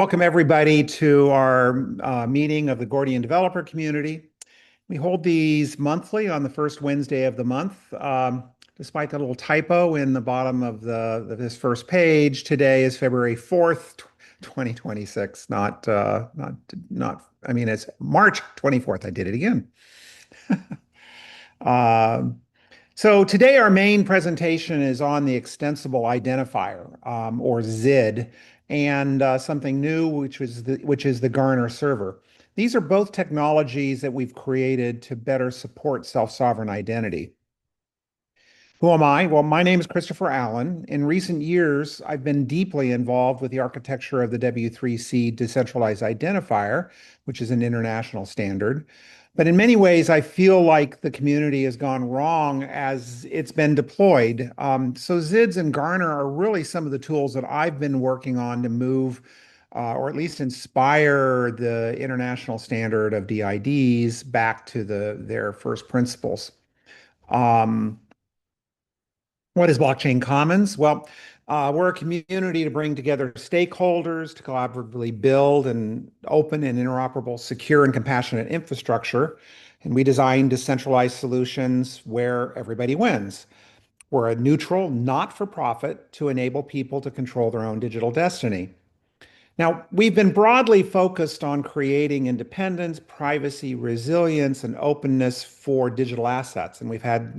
Welcome, everybody, to our meeting of the Gordian developer community. We hold these monthly on the first Wednesday of the month. Despite the little typo in the bottom of this first page, today is February 4th, 2026, I mean, it's March 24th. I did it again. Um, so today our main presentation is on the extensible identifier, or XID, and something new, which is the Garner server. These are both technologies that we've created to better support self-sovereign identity. Who am I? Well, my name is Christopher Allen. In recent years, I've been deeply involved with the architecture of the W3C decentralized identifier, which is an international standard. But in many ways, I feel like the community has gone wrong as it's been deployed. So XIDs and Garner are really some of the tools that I've been working on to move, or at least inspire the international standard of DIDs back to their first principles. Um, what is Blockchain Commons? Well, we're a community to bring together stakeholders to collaboratively build an open and interoperable, secure and compassionate infrastructure. And we design decentralized solutions where everybody wins. We're a neutral, not-for-profit to enable people to control their own digital destiny. Now, we've been broadly focused on creating independence, privacy, resilience, and openness for digital assets. And we've had,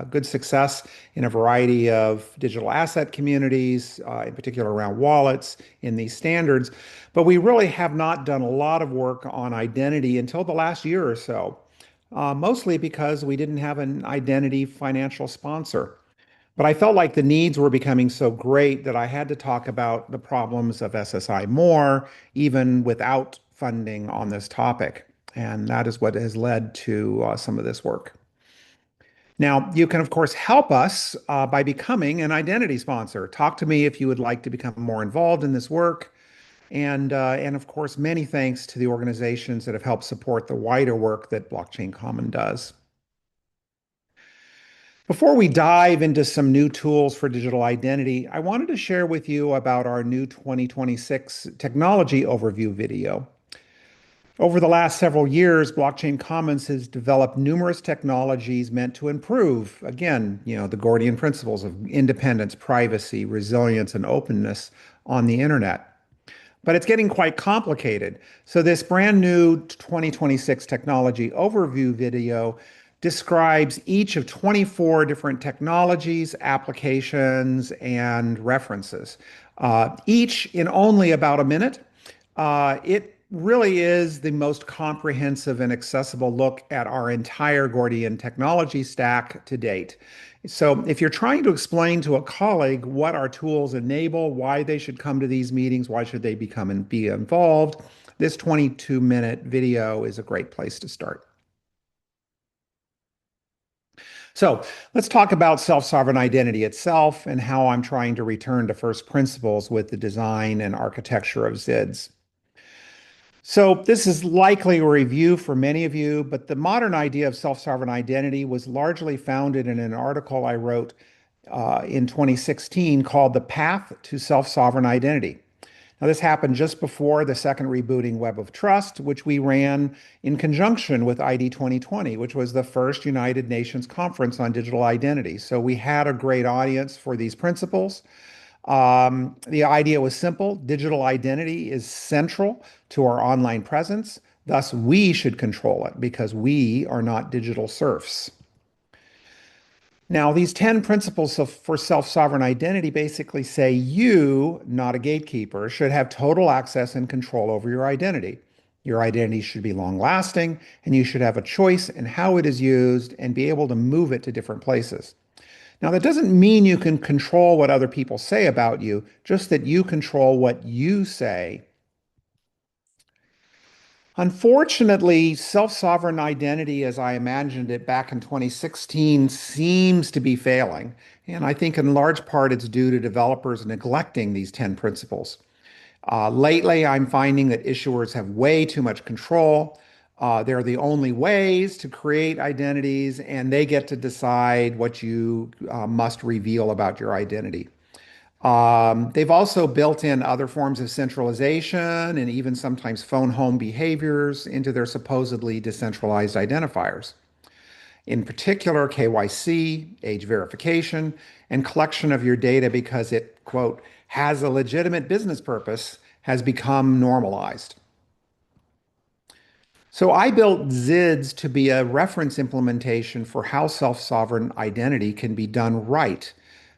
good success in a variety of digital asset communities, in particular around wallets in these standards. But we really have not done a lot of work on identity until the last year or so, mostly because we didn't have an identity financial sponsor. But I felt like the needs were becoming so great that I had to talk about the problems of SSI more, even without funding on this topic. And that is what has led to some of this work. Now, you can, of course, help us by becoming an identity sponsor. Talk to me if you would like to become more involved in this work. And of course, many thanks to the organizations that have helped support the wider work that Blockchain Common does. Before we dive into some new tools for digital identity, I wanted to share with you about our new 2026 technology overview video. Over the last several years, Blockchain Commons has developed numerous technologies meant to improve, again, the Gordian principles of independence, privacy, resilience, and openness on the internet. But it's getting quite complicated. So this brand new 2026 technology overview video describes each of 24 different technologies, applications, and references, each in only about a minute. It really is the most comprehensive and accessible look at our entire Gordian technology stack to date. So if you're trying to explain to a colleague what our tools enable, why they should come to these meetings, why should they become and be involved, this 22-minute video is a great place to start. So let's talk about self-sovereign identity itself and how I'm trying to return to first principles with the design and architecture of XIDs. So this is likely a review for many of you, but the modern idea of self-sovereign identity was largely founded in an article I wrote in 2016 called The Path to Self-Sovereign Identity. Now, this happened just before the second rebooting Web of Trust, which we ran in conjunction with ID 2020, which was the first United Nations conference on digital identity. So we had a great audience for these principles. The idea was simple. Digital identity is central to our online presence. Thus, we should control it because we are not digital serfs. Now, these 10 principles for self-sovereign identity basically say you, not a gatekeeper, should have total access and control over your identity. Your identity should be long-lasting, and you should have a choice in how it is used and be able to move it to different places. Now, that doesn't mean you can control what other people say about you, just that you control what you say. Unfortunately, self-sovereign identity, as I imagined it back in 2016, seems to be failing. And I think in large part it's due to developers neglecting these 10 principles. Lately, I'm finding that issuers have way too much control. They're the only ways to create identities, and they get to decide what you must reveal about your identity. They've also built in other forms of centralization and even sometimes phone home behaviors into their supposedly decentralized identifiers. In particular, KYC, age verification, and collection of your data because it, quote, has a legitimate business purpose has become normalized. So I built XIDs to be a reference implementation for how self-sovereign identity can be done right.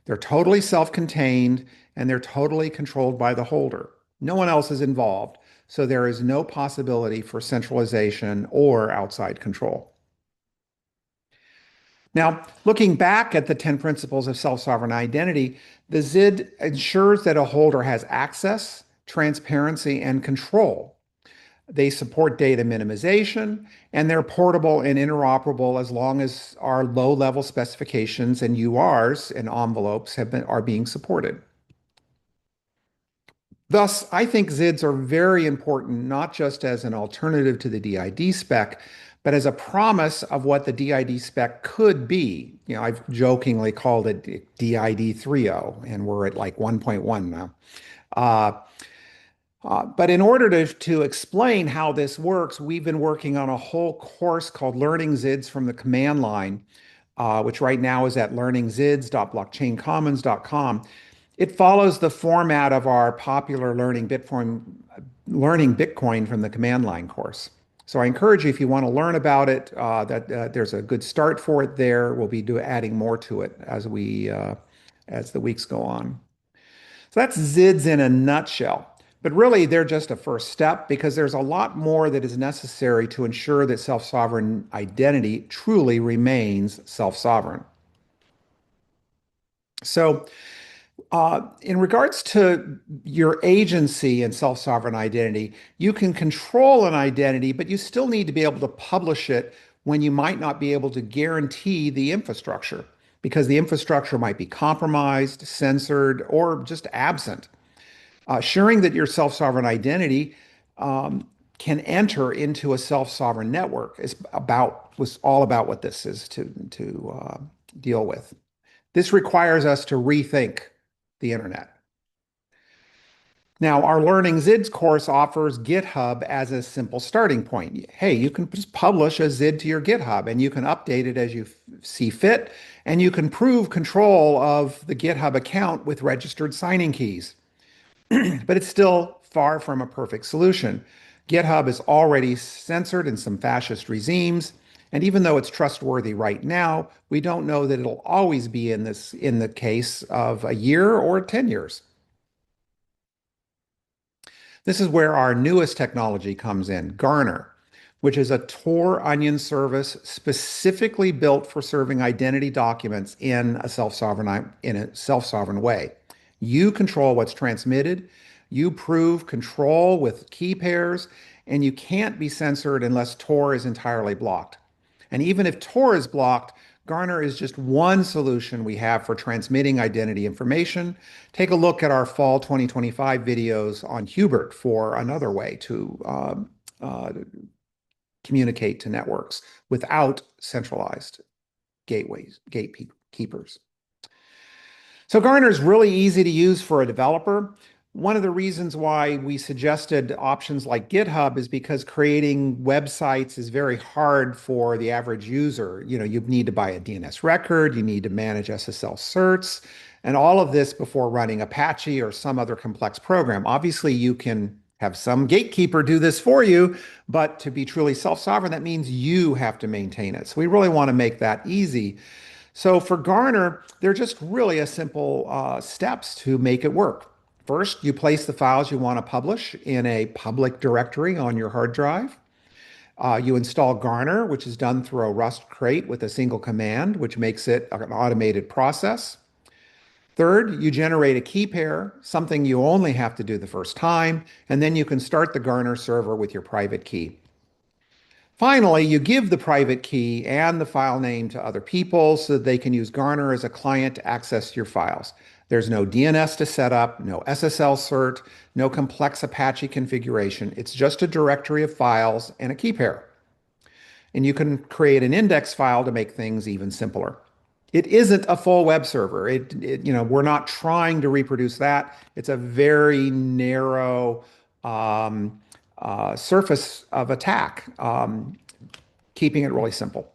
They're totally self-contained and they're totally controlled by the holder. No one else is involved, so there is no possibility for centralization or outside control. Now, looking back at the 10 principles of self-sovereign identity, the XID ensures that a holder has access, transparency, and control. They support data minimization, and they're portable and interoperable as long as our low-level specifications and URs and envelopes are being supported. Thus, I think XIDs are very important, not just as an alternative to the DID spec, but as a promise of what the DID spec could be. I've jokingly called it DID 3.0, and we're at like 1.1 now. Uh, but in order to explain how this works, we've been working on a whole course called Learning XIDs from the Command Line, which right now is at learningxids.blockchaincommons.com. It follows the format of our popular Learning Bitcoin from the Command Line course. So I encourage you, if you want to learn about it, that there's a good start for it there. We'll be adding more to it as the weeks go on. So that's XIDs in a nutshell. But really, they're just a first step because there's a lot more that is necessary to ensure that self-sovereign identity truly remains self-sovereign. So, in regards to your agency and self-sovereign identity, you can control an identity, but you still need to be able to publish it when you might not be able to guarantee the infrastructure because the infrastructure might be compromised, censored, or just absent. Assuring that your self-sovereign identity can enter into a self-sovereign network was all about what this is to deal with. This requires us to rethink the internet. Now, our Learning XIDs course offers GitHub as a simple starting point. Hey, you can just publish a XID to your GitHub and you can update it as you see fit, and you can prove control of the GitHub account with registered signing keys. But it's still far from a perfect solution. GitHub is already censored in some fascist regimes, and even though it's trustworthy right now, we don't know that it'll always be in the case of a year or 10 years. This is where our newest technology comes in, Garner, which is a Tor onion service specifically built for serving identity documents in a self-sovereign way. You control what's transmitted, you prove control with key pairs, and you can't be censored unless Tor is entirely blocked. And even if Tor is blocked, Garner is just one solution we have for transmitting identity information. Take a look at our fall 2025 videos on Hubert for another way to communicate to networks without centralized gatekeepers. So Garner is really easy to use for a developer. One of the reasons why we suggested options like GitHub is because creating websites is very hard for the average user. You need to buy a DNS record, you need to manage SSL certs, and all of this before running Apache or some other complex program. Obviously, you can have some gatekeeper do this for you, but to be truly self-sovereign, that means you have to maintain it. So we really want to make that easy. So for Garner, they're just really a simple steps to make it work. First, you place the files you want to publish in a public directory on your hard drive. You install Garner, which is done through a Rust crate with a single command, which makes it an automated process. Third, you generate a key pair, something you only have to do the first time, and then you can start the Garner server with your private key. Finally, you give the private key and the file name to other people so that they can use Garner as a client to access your files. There's no DNS to set up, no SSL cert, no complex Apache configuration. It's just a directory of files and a key pair. And you can create an index file to make things even simpler. It isn't a full web server. We're not trying to reproduce that. It's a very narrow um, surface of attack, keeping it really simple.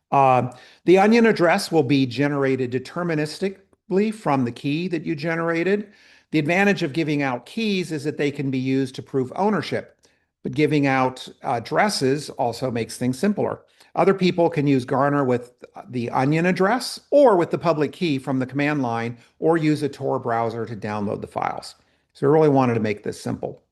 Uh, the onion address will be generated deterministically from the key that you generated. The advantage of giving out keys is that they can be used to prove ownership, but giving out addresses also makes things simpler. Other people can use Garner with the onion address or with the public key from the command line or use a Tor browser to download the files. So we really wanted to make this simple.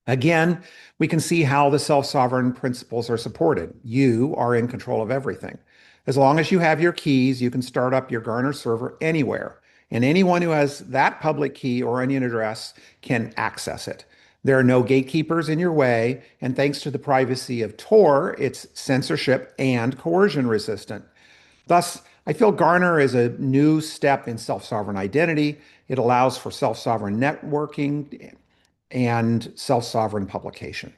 Again, we can see how the self-sovereign principles are supported. You are in control of everything. As long as you have your keys, you can start up your Garner server anywhere, and anyone who has that public key or onion address can access it. There are no gatekeepers in your way, and thanks to the privacy of Tor, it's censorship and coercion resistant. Thus, I feel Garner is a new step in self-sovereign identity. It allows for self-sovereign networking and self-sovereign publication.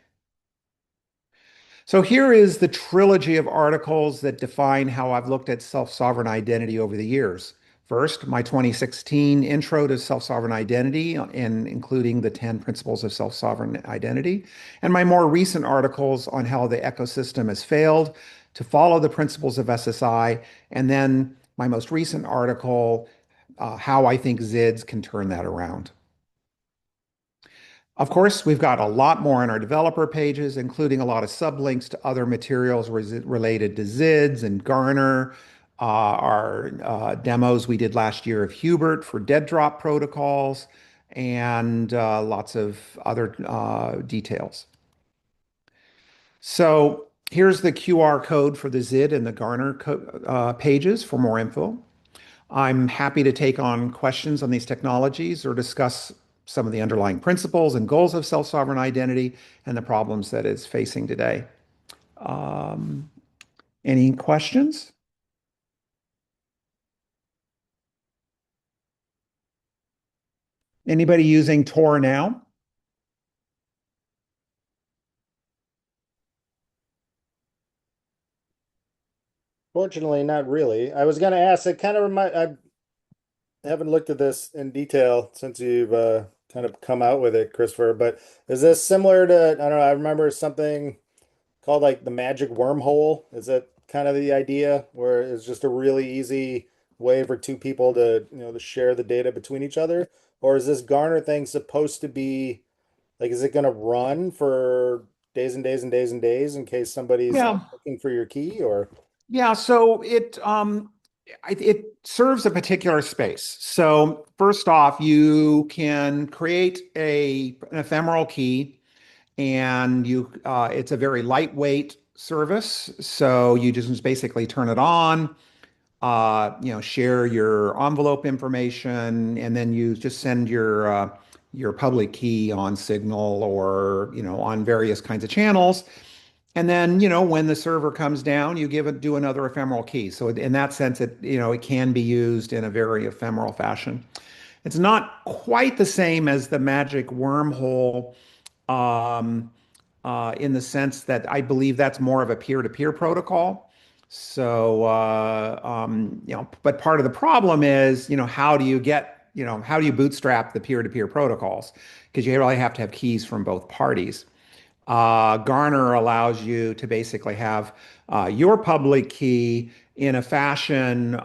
So here is the trilogy of articles that define how I've looked at self-sovereign identity over the years. First, my 2016 Intro to Self-Sovereign Identity, and including the 10 principles of self-sovereign identity, and my more recent articles on how the ecosystem has failed to follow the principles of SSI, and then my most recent article, how I think XIDs can turn that around. Of course, we've got a lot more on our developer pages, including a lot of sublinks to other materials related to XIDs and Garner, our demos we did last year of Hubert for dead drop protocols, and lots of other details. So here's the QR code for the XID and the Garner pages for more info. I'm happy to take on questions on these technologies or discuss some of the underlying principles and goals of self-sovereign identity and the problems that it's facing today. Um, any questions? Anybody using Tor now? Fortunately, not really. I was gonna ask, it kind of I haven't looked at this in detail since you've kind of come out with it, Christopher, but is this similar to, I don't know, I remember something called like the magic wormhole. Is that kind of the idea where it's just a really easy way for two people to, to share the data between each other? Or is this Garner thing supposed to be like, is it going to run for days and days and days and days in case somebody's like Yeah, looking for your key or? yeah. So it serves a particular space. So first off, you can create an ephemeral key, and it's a very lightweight service. So you just basically turn it on, share your envelope information, and then you just send your public key on Signal or on various kinds of channels. And then, when the server comes down, do another ephemeral key. So in that sense, it can be used in a very ephemeral fashion. It's not quite the same as the magic wormhole, um, in the sense that I believe that's more of a peer-to-peer protocol. So, but part of the problem is, how do you bootstrap the peer-to-peer protocols? Because you really have to have keys from both parties. Garner allows you to basically have your public key in a fashion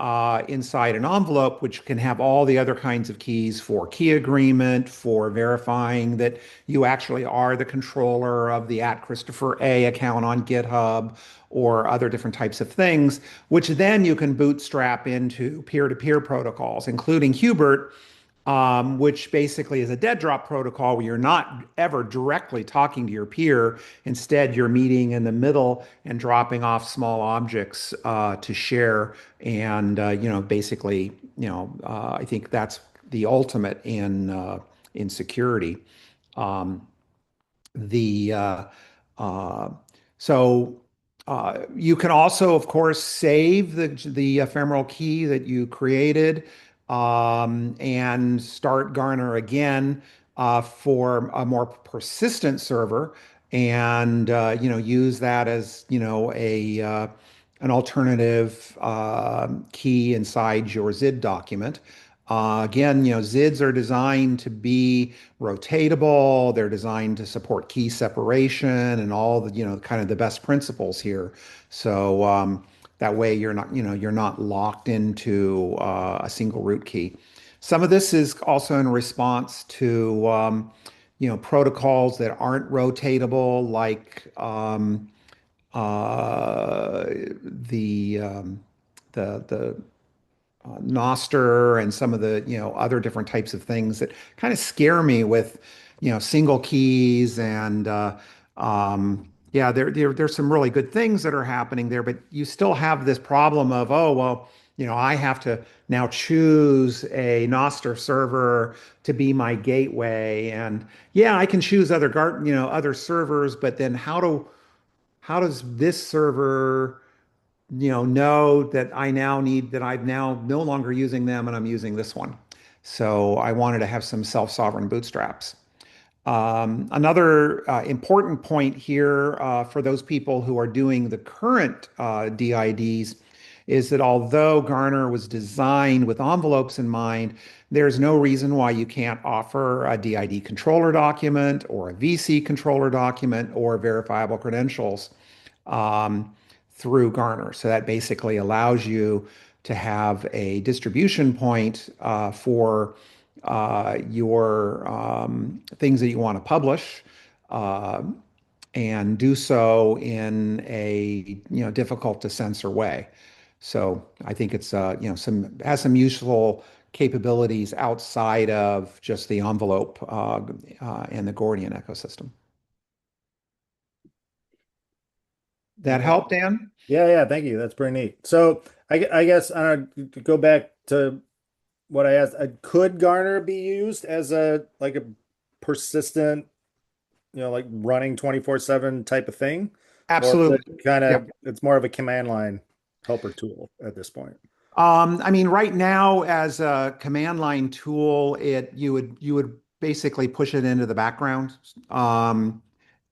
inside an envelope, which can have all the other kinds of keys for key agreement, for verifying that you actually are the controller of the @Christopher A account on GitHub, or other different types of things, which then you can bootstrap into peer-to-peer protocols, including Hubert, which basically is a dead drop protocol where you're not ever directly talking to your peer. Instead, you're meeting in the middle and dropping off small objects to share. And basically, I think that's the ultimate in security. Um, the uh, so you can also, of course, save the ephemeral key that you created, and start Garner again for a more persistent server, and use that as an alternative key inside your XID document. Again, XIDs are designed to be rotatable. They're designed to support key separation and all the, kind of the best principles here. So that way you're not locked into a single root key. Some of this is also in response to, protocols that aren't rotatable, like uh, the um, the Noster and some of the other different types of things that kind of scare me with single keys and yeah, there's some really good things that are happening there, but you still have this problem of, oh well, I have to now choose a Noster server to be my gateway, and yeah, I can choose other servers, but then how does this server know that I'm now no longer using them and I'm using this one. So I wanted to have some self-sovereign bootstraps. Another important point here for those people who are doing the current DIDs is that although Garner was designed with envelopes in mind, there's no reason why you can't offer a DID controller document or a VC controller document or verifiable credentials um, through Garner. So that basically allows you to have a distribution point for your things that you want to publish, uh, and do so in a difficult to censor way. So I think it's some has some useful capabilities outside of just the envelope and the Gordian ecosystem. That Yeah. help, Dan? Yeah, yeah, thank you. That's pretty neat. So I guess I don't know, to go back to what I asked, could Garner be used as a like a persistent, like running 24/7 type of thing? Or is Absolutely. it kind Yeah. of it's more of a command line helper tool at this point? I mean, right now, as a command line tool, you would basically push it into the background,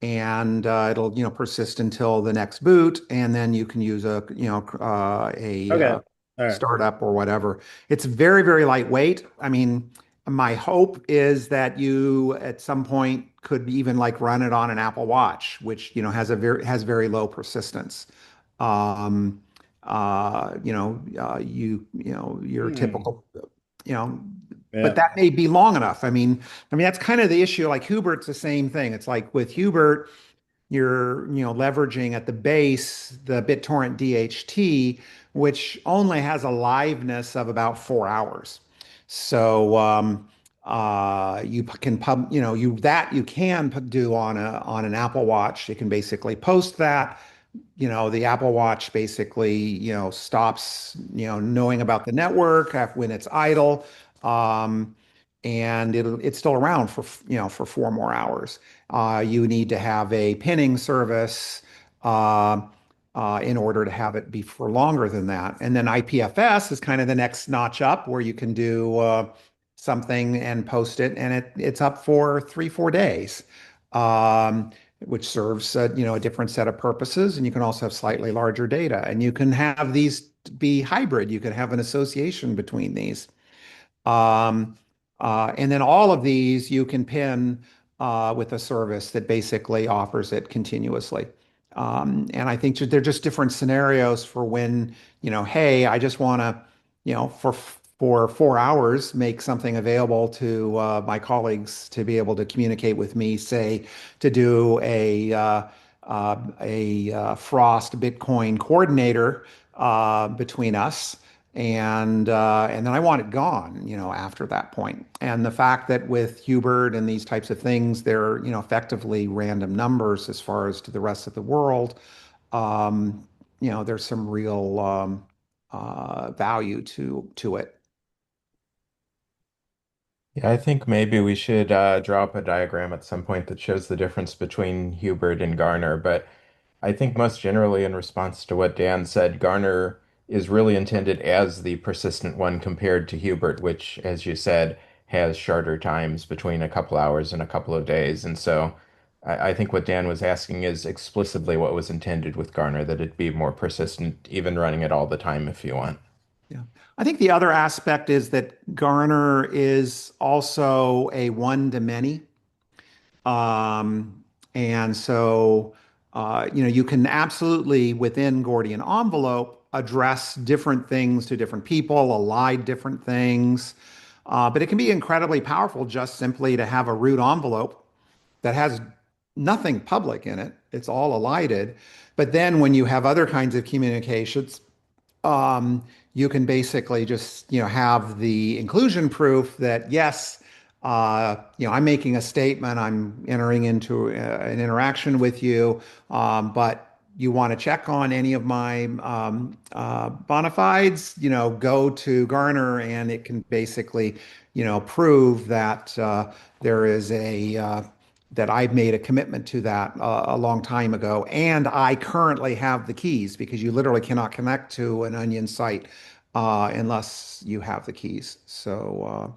and it'll persist until the next boot, and then you can use a Okay. All right. startup or whatever. It's very, very lightweight. I mean, my hope is that you at some point could even like run it on an Apple Watch, which has very low persistence. Um, your Hmm. typical, you know, but Yeah. that may be long enough. I mean, that's kind of the issue. Like Hubert's the same thing. It's like with Hubert, you're leveraging at the base the BitTorrent DHT, which only has a liveness of about 4 hours. So you can pub you know you that you can do on an Apple Watch. You can basically post that. The Apple Watch basically stops knowing about the network when it's idle. Um, and it's still around for 4 more hours. You need to have a pinning service uh, in order to have it be for longer than that. And then IPFS is kind of the next notch up, where you can do something and post it, and it's up for 3, 4 days, um, which serves a different set of purposes. And you can also have slightly larger data, and you can have these be hybrid. You can have an association between these. Um, and then all of these you can pin with a service that basically offers it continuously. And I think they're just different scenarios for when, hey, I just want to, for 4 hours, make something available to my colleagues to be able to communicate with me, say, to do a Frost Bitcoin coordinator between us, and then I want it gone, after that point. And the fact that with Hubert and these types of things, they're, effectively random numbers as far as to the rest of the world. There's some real value to it. Yeah, I think maybe we should draw up a diagram at some point that shows the difference between Hubert and Garner. But I think most generally, in response to what Dan said, Garner is really intended as the persistent one compared to Hubert, which, as you said, has shorter times between a couple hours and a couple of days. And so I think what Dan was asking is explicitly what was intended with Garner, that it'd be more persistent, even running it all the time if you want. Yeah. I think the other aspect is that Garner is also a one to many. Um, and so, you can absolutely within Gordian envelope address different things to different people, elide different things. But it can be incredibly powerful just simply to have a root envelope that has nothing public in it. It's all elided. But then when you have other kinds of communications, um, you can basically just have the inclusion proof that yes, I'm making a statement, I'm entering into an interaction with you, but you want to check on any of my bona fides, go to Garner and it can basically, prove that there is that I've made a commitment to that a long time ago, and I currently have the keys because you literally cannot connect to an Onion site unless you have the keys. So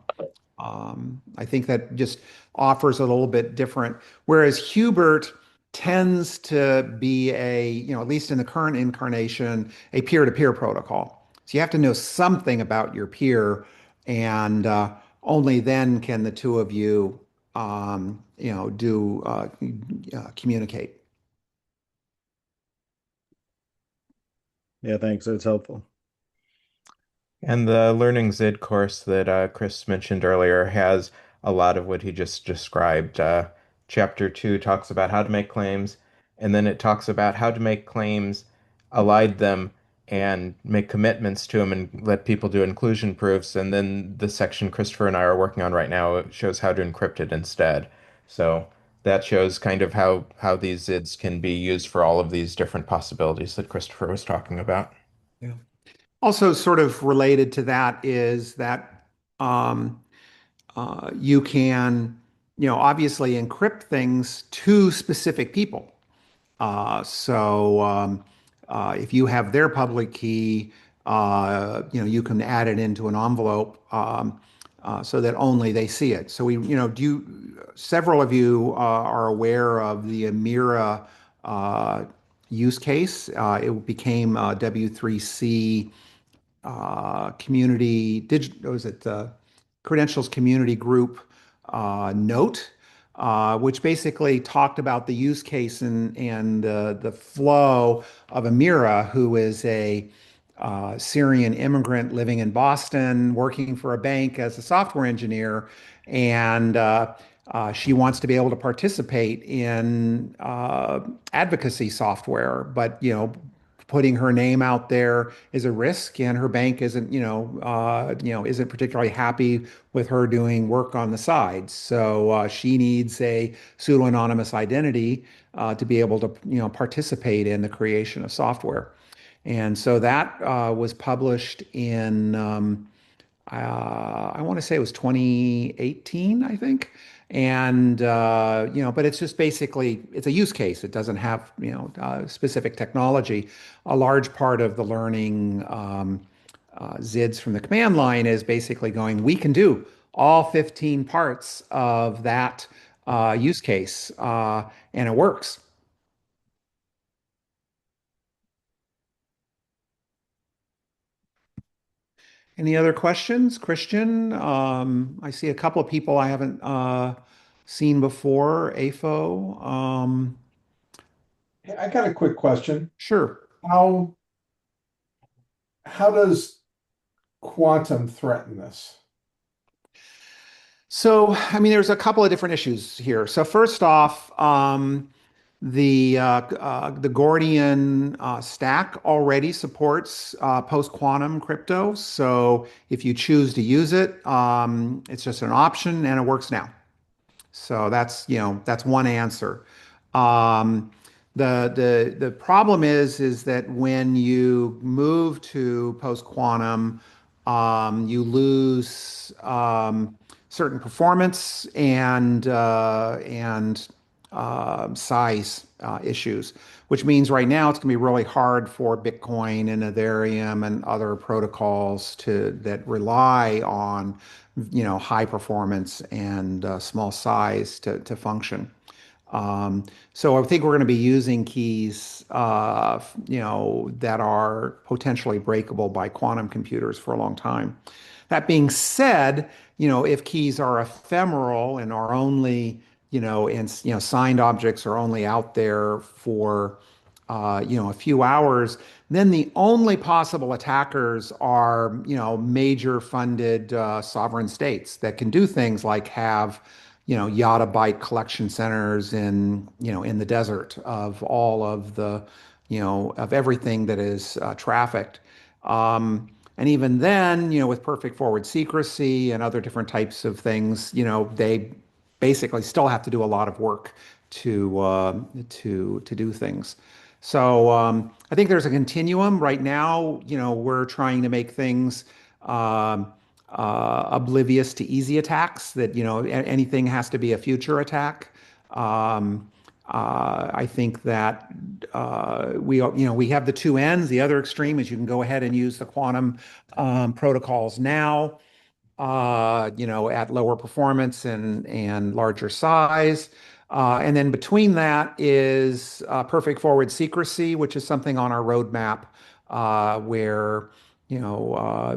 I think that just offers a little bit different. Whereas Hubert tends to be at least in the current incarnation, a peer-to-peer protocol. So you have to know something about your peer, and only then can the two of you, do communicate. Yeah, thanks. That's helpful. And the Learning Zid course that Chris mentioned earlier has a lot of what he just described. Chapter 2 talks about how to make claims, and then it talks about how to make claims, elide them, and make commitments to them and let people do inclusion proofs. And then the section Christopher and I are working on right now shows how to encrypt it instead. So that shows kind of how these ZIDs can be used for all of these different possibilities that Christopher was talking about. Yeah. Also, sort of related to that is that um, you can, obviously encrypt things to specific people. So if you have their public key, you can add it into an envelope so that only they see it. So several of you are aware of the Amira use case. It became W3C community digital, was it credentials community group note, which basically talked about the use case and the flow of Amira, who is a Syrian immigrant living in Boston, working for a bank as a software engineer, and she wants to be able to participate in advocacy software, but putting her name out there is a risk, and her bank isn't particularly happy with her doing work on the side. So she needs a pseudo-anonymous identity to be able to participate in the creation of software. And so that was published in I want to say it was 2018, I think. And but it's just basically it's a use case. It doesn't have specific technology. A large part of the learning ZIDs from the command line is basically going, we can do all 15 parts of that use case, and it works. Any other questions, Christian? I see a couple of people I haven't seen before. AFO. Hey, I got a quick question. Sure. How how does quantum threaten this? So, I mean, there's a couple of different issues here. So, first off, the Gordian stack already supports post-quantum crypto. So, if you choose to use it, it's just an option, and it works now. So that's one answer. Um, the problem is that when you move to post quantum, you lose certain performance and size issues, which means right now it's going to be really hard for Bitcoin and Ethereum and other protocols that rely on high performance and small size to function. So I think we're going to be using keys, that are potentially breakable by quantum computers for a long time. That being said, if keys are ephemeral and are only, and signed objects are only out there for, a few hours, then the only possible attackers are, major funded sovereign states that can do things like have, yottabyte collection centers in the desert of all of the, of everything that is trafficked. And even then, with perfect forward secrecy and other different types of things, they basically still have to do a lot of work to do things. So I think there's a continuum. Right now, we're trying to make things um, oblivious to easy attacks. That anything has to be a future attack. I think that we have the two ends. The other extreme is you can go ahead and use the quantum protocols now, at lower performance and larger size. And then between that is perfect forward secrecy, which is something on our roadmap where,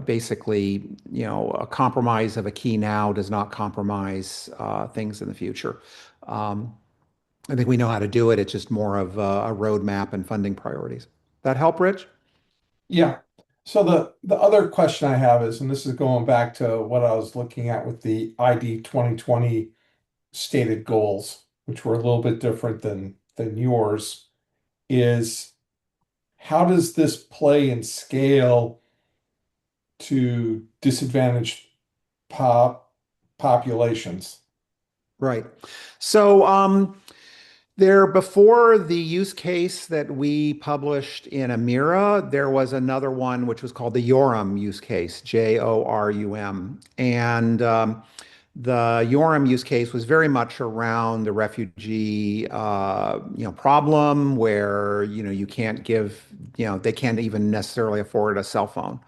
basically, a compromise of a key now does not compromise things in the future. Um, I think we know how to do it. It's just more of a roadmap and funding priorities. That help, Rich? Yeah. So the other question I have is, and this is going back to what I was looking at with the ID 2020 stated goals, which were a little bit different than yours, is how does this play and scale to disadvantaged pop populations? Right. So, there, before the use case that we published in Amira, there was another one which was called the Yorum use case, Jorum. And the Yorum use case was very much around the refugee, problem where, you can't give, they can't even necessarily afford a cell phone.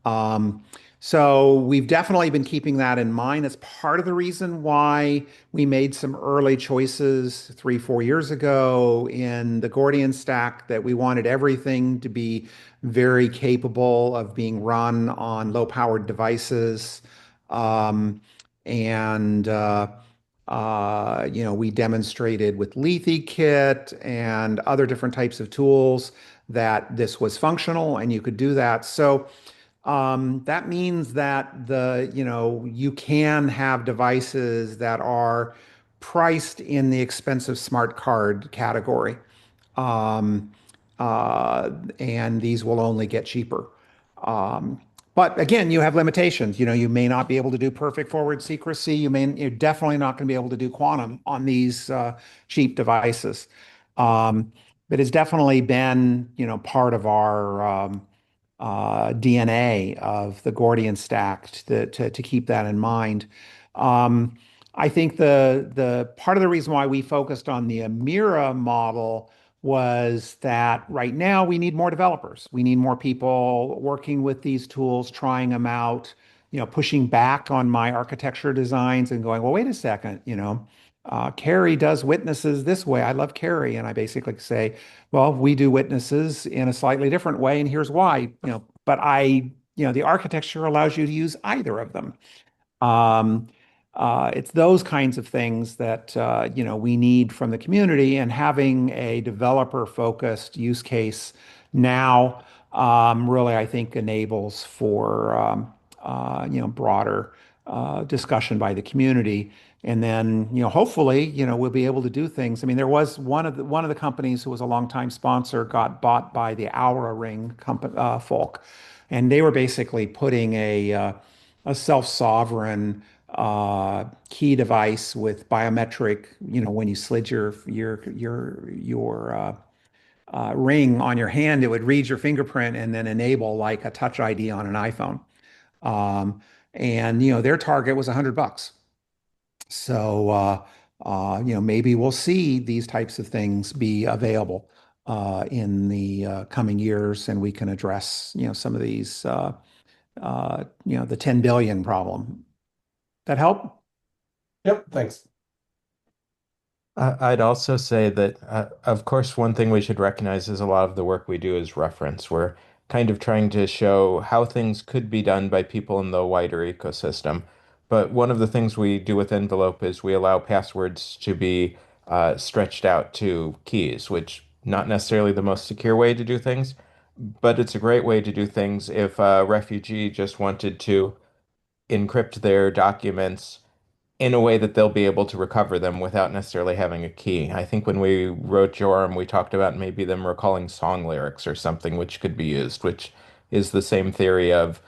Um, so we've definitely been keeping that in mind. That's part of the reason why we made some early choices 3, 4 years ago in the Gordian stack that we wanted everything to be very capable of being run on low-powered devices. Um, and we demonstrated with Lethe Kit and other different types of tools that this was functional and you could do that. So that means that you can have devices that are priced in the expensive smart card category. Um, and these will only get cheaper. Um, but again, you have limitations. You may not be able to do perfect forward secrecy. You're definitely not going to be able to do quantum on these cheap devices. Um, but it's definitely been, part of our DNA of the Gordian stack to keep that in mind. Um, I think the part of the reason why we focused on the Amira model was that right now we need more developers. We need more people working with these tools, trying them out, pushing back on my architecture designs and going, well, wait a second, Carrie does witnesses this way. I love Carrie. And I basically say, well, we do witnesses in a slightly different way, and here's why, but the architecture allows you to use either of them. Um, it's those kinds of things that we need from the community, and having a developer-focused use case now really, I think, enables for broader discussion by the community. And then, hopefully, we'll be able to do things. I mean, there was one of the companies who was a longtime sponsor got bought by the Aura Ring company folk, and they were basically putting a self-sovereign key device with biometric, when you slid your ring on your hand, it would read your fingerprint and then enable like a touch ID on an iPhone. Um, and their target was $100. So maybe we'll see these types of things be available in the coming years, and we can address some of these the 10 billion problem. That help? Yep, thanks. I'd also say that, of course, one thing we should recognize is a lot of the work we do is reference. We're kind of trying to show how things could be done by people in the wider ecosystem. But one of the things we do with Envelope is we allow passwords to be stretched out to keys, which not necessarily the most secure way to do things, but it's a great way to do things if a refugee just wanted to encrypt their documents in a way that they'll be able to recover them without necessarily having a key. I think when we wrote Joram, we talked about maybe them recalling song lyrics or something which could be used, which is the same theory of,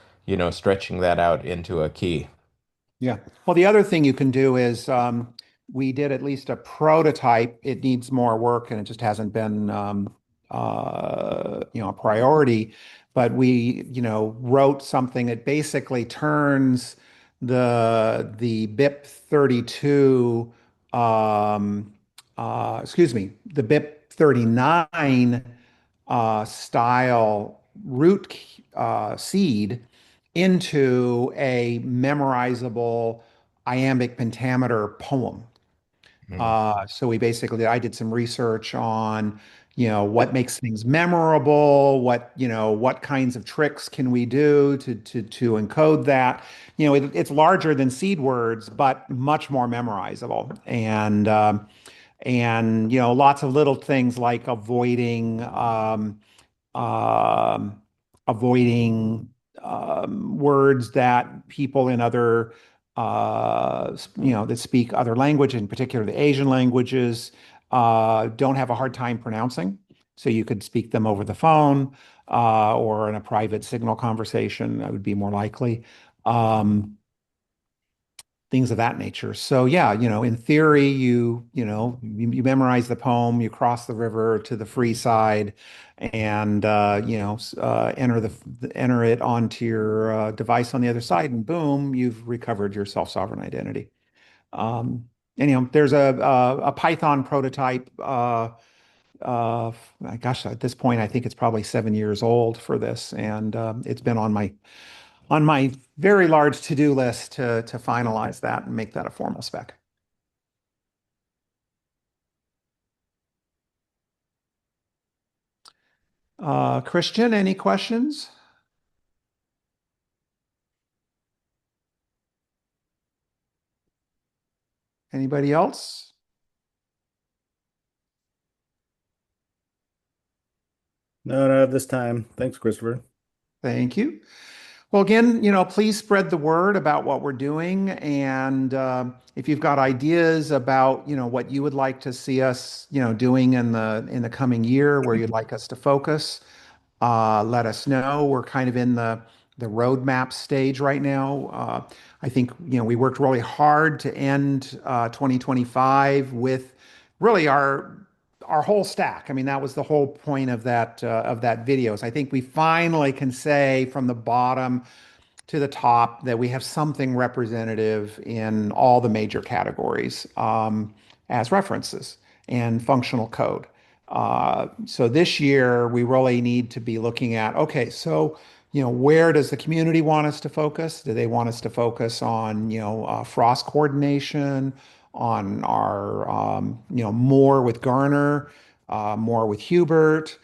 stretching that out into a key. Yeah. Well, the other thing you can do is we did at least a prototype. It needs more work and it just hasn't been a priority. But we, wrote something that basically turns the BIP 32 excuse me, the BIP 39 style root seed into a memorizable iambic pentameter poem. Mm. So we basically, I did some research on, what makes things memorable, what kinds of tricks can we do to encode that. It's larger than seed words, but much more memorizable. And lots of little things like um, avoiding words that people in other that speak other language, in particular the Asian languages, don't have a hard time pronouncing. So you could speak them over the phone or in a private signal conversation. That would be more likely. Um, Things of that nature. So yeah, in theory, you memorize the poem, you cross the river to the free side, and enter it onto your device on the other side, and boom, you've recovered your self-sovereign identity. And there's a Python prototype. Gosh, at this point, I think it's probably 7 years old for this, and it's been on my very large to-do list to finalize that and make that a formal spec. Christian, any questions? Anybody else? No, not at this time. Thanks, Christopher. Thank you. Well, again, please spread the word about what we're doing. And if you've got ideas about, what you would like to see us, doing in the coming year, where you'd like us to focus, let us know. We're kind of in the roadmap stage right now. I think, we worked really hard to end 2025 with really our whole stack. I mean, that was the whole point of that video. So I think we finally can say from the bottom to the top that we have something representative in all the major categories as references and functional code. So this year we really need to be looking at, okay, so where does the community want us to focus? Do they want us to focus on frost coordination, on our more with Garner, more with Hubert?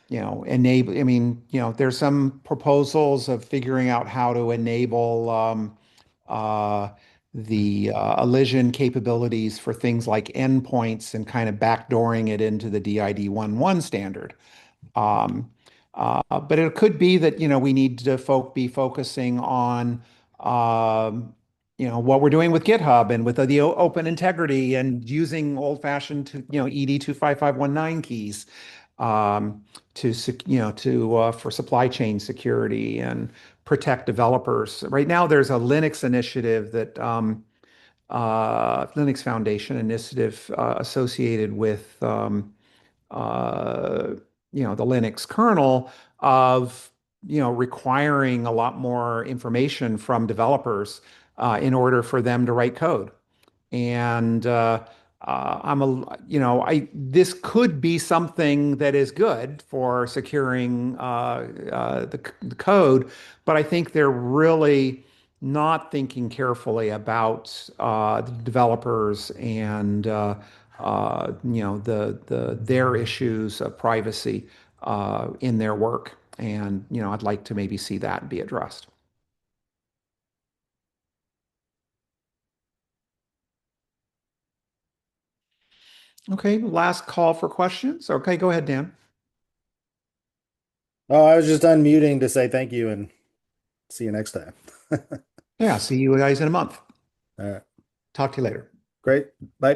Enable, I mean, there's some proposals of figuring out how to enable uh, the elision capabilities for things like endpoints and kind of backdooring it into the DID 1.1 standard. Um, but it could be that, we need to be focusing on, what we're doing with GitHub and with the open integrity and using old-fashioned, ED 25519 keys for supply chain security and protect developers. Right now, there's a Linux initiative that Linux Foundation initiative associated with uh, the Linux kernel of requiring a lot more information from developers in order for them to write code. And this could be something that is good for securing the code, but I think they're really not thinking carefully about the developers and their issues of privacy in their work. And I'd like to maybe see that be addressed. Okay, last call for questions. Okay, go ahead, Dan. Oh, I was just unmuting to say thank you and see you next time. Yeah, see you guys in a month. All right. Talk to you later. Great. Bye.